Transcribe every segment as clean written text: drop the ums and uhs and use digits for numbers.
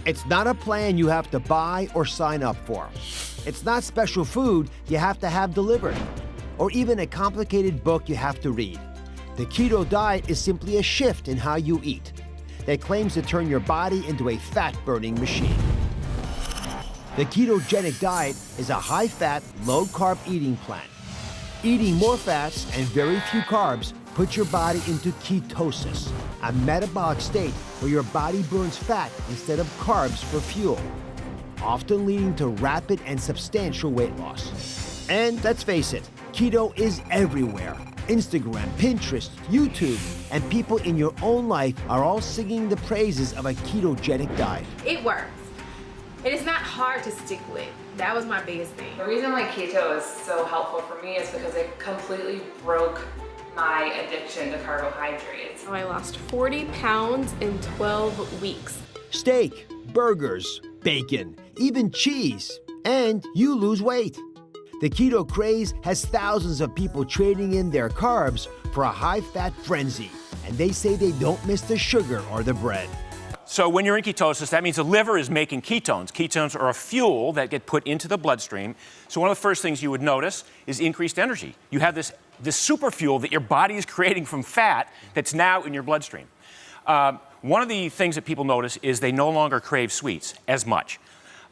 It's not a plan you have to buy or sign up for. It's not special food you have to have delivered, or even a complicated book you have to read. The keto diet is simply a shift in how you eat that claims to turn your body into a fat-burning machine. The ketogenic diet is a high-fat, low-carb eating plan. Eating more fats and very few carbs puts your body into ketosis, a metabolic state where your body burns fat instead of carbs for fuel, often leading to rapid and substantial weight loss. And let's face it, keto is everywhere. Instagram, Pinterest, YouTube, and people in your own life are all singing the praises of a ketogenic diet. It works. It is not hard to stick with. That was my biggest thing. The reason why keto is so helpful for me is because it completely broke my addiction to carbohydrates. I lost 40 pounds in 12 weeks. Steak, burgers, bacon, even cheese, and you lose weight. The keto craze has thousands of people trading in their carbs for a high-fat frenzy, and they say they don't miss the sugar or the bread. So when you're in ketosis, that means the liver is making ketones. Ketones are a fuel that get put into the bloodstream. So one of the first things you would notice is increased energy. You have this super fuel that your body is creating from fat that's now in your bloodstream. One of the things that people notice is they no longer crave sweets as much.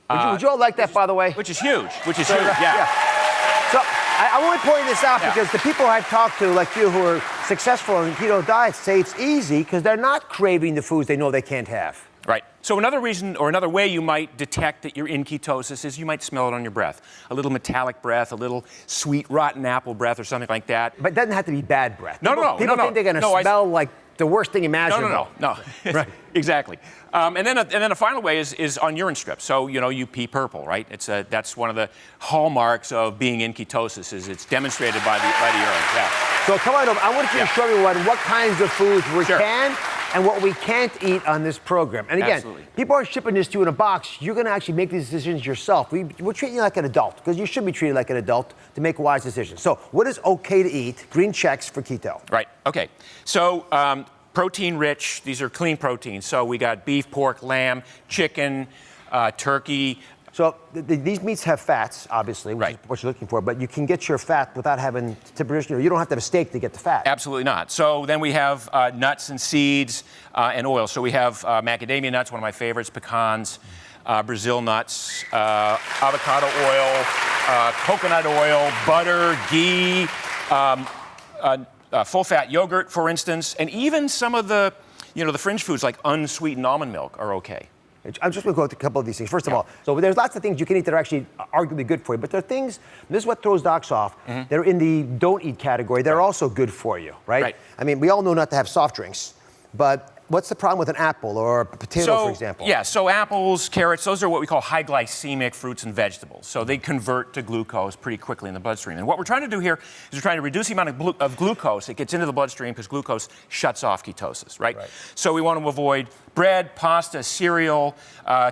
Would you all like that, by the way? Which is huge, yeah. So I'm only pointing this out because the people I've talked to, like you, who are successful in keto diets, say it's easy because they're not craving the foods they know they can't have. Right. So another reason or another way you might detect that you're in ketosis is you might smell it on your breath. A little metallic breath, a little sweet rotten apple breath or something like that. But it doesn't have to be bad breath. No. People think they're going to smell like the worst thing imaginable. No. Right. Exactly. And then a final way is on urine strips. So, you pee purple, right? That's one of the hallmarks of being in ketosis is it's demonstrated by the urine. Yeah. So come on over. I want you to show everyone what kinds of foods we can and what we can't eat on this program. And again, people aren't shipping this to you in a box. You're going to actually make these decisions yourself. We're treating you like an adult because you should be treated like an adult to make wise decisions. So what is okay to eat? Green checks for keto. Right. Okay. So protein rich, these are clean proteins. So we got beef, pork, lamb, chicken, turkey. So these meats have fats, obviously, which is what you're looking for, but you can get your fat without having to produce, you don't have to have a steak to get the fat. Absolutely not. So then we have nuts and seeds and oil. So we have macadamia nuts, one of my favorites, pecans, Brazil nuts, avocado oil, coconut oil, butter, ghee, full-fat yogurt, for instance, and even some of the, the fringe foods like unsweetened almond milk are okay. I'm just going to go through a couple of these things. First of all, so there's lots of things you can eat that are actually arguably good for you, but there are things, this is what throws docs off, they're in the don't eat category, they're also good for you, right? I mean, we all know not to have soft drinks, but what's the problem with an apple or a potato, for example? Yeah, so apples, carrots, those are what we call high glycemic fruits and vegetables. So they convert to glucose pretty quickly in the bloodstream. And what we're trying to do here is we're trying to reduce the amount of glucose that gets into the bloodstream because glucose shuts off ketosis, right? So we want to avoid bread, pasta, cereal,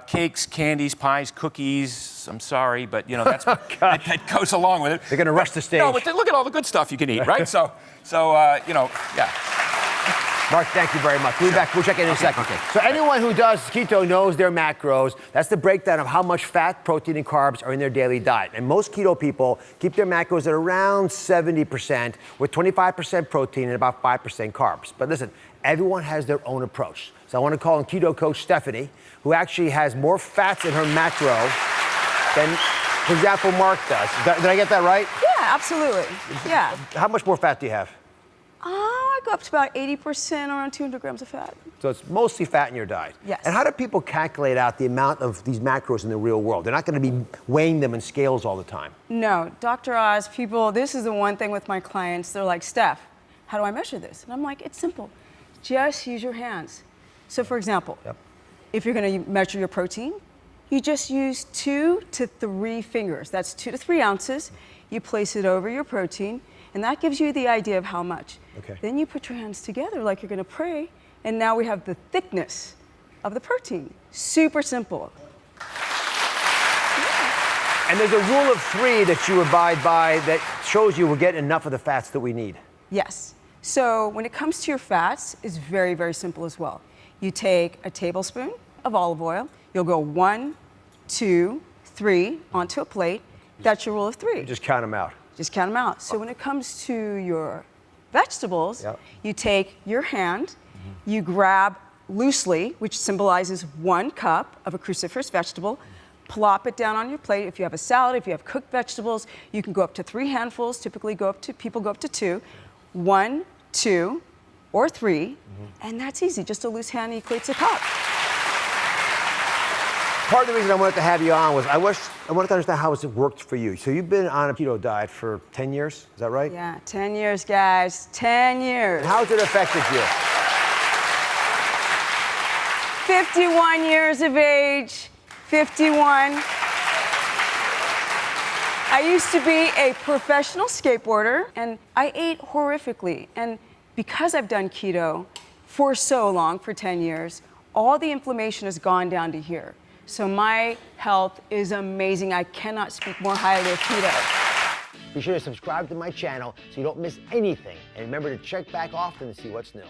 cakes, candies, pies, cookies. I'm sorry, but that's that goes along with it. They're going to rush the stage. No, but look at all the good stuff you can eat, right? So yeah. Mark, thank you very much. We'll be back. We'll check in a second. Okay. So anyone who does keto knows their macros. That's the breakdown of how much fat, protein, and carbs are in their daily diet. And most keto people keep their macros at around 70%, with 25% protein and about 5% carbs. But listen, everyone has their own approach. So I want to call on keto coach Stephanie, who actually has more fats in her macro than, for example, Mark does. Did I get that right? Yeah, absolutely. Yeah. How much more fat do you have? I go up to about 80%, around 200 grams of fat. So it's mostly fat in your diet. Yes. And how do people calculate out the amount of these macros in the real world? They're not going to be weighing them in scales all the time. No, Dr. Oz, this is the one thing with my clients. They're like, Steph, how do I measure this? And I'm like, it's simple. Just use your hands. So for example, if you're going to measure your protein, you just use 2 to 3 fingers. That's 2 to 3 ounces. You place it over your protein, and that gives you the idea of how much. Then you put your hands together like you're going to pray, and now we have the thickness of the protein. Super simple. And there's a rule of 3 that you abide by that shows you we'll get enough of the fats that we need. Yes. So when it comes to your fats, it's very, very simple as well. You take a tablespoon of olive oil, You'll go 1, 2, 3 onto a plate. That's your rule of 3. Just count them out. Just count them out. So when it comes to your vegetables, you take your hand, you grab loosely, which symbolizes 1 cup of a cruciferous vegetable, plop it down on your plate. If you have a salad, if you have cooked vegetables, you can go up to 3 handfuls. Typically people go up to 2. 1, 2, or 3, and that's easy. Just a loose hand equates a cup. Part of the reason I wanted to have you on was I wanted to understand how it worked for you. So you've been on a keto diet for 10 years, is that right? Yeah, 10 years, guys, 10 years. And how has it affected you? 51 years of age, 51. I used to be a professional skateboarder, and I ate horrifically. And because I've done keto for so long, for 10 years, all the inflammation has gone down to here. So my health is amazing. I cannot speak more highly of keto. Be sure to subscribe to my channel so you don't miss anything. And remember to check back often to see what's new.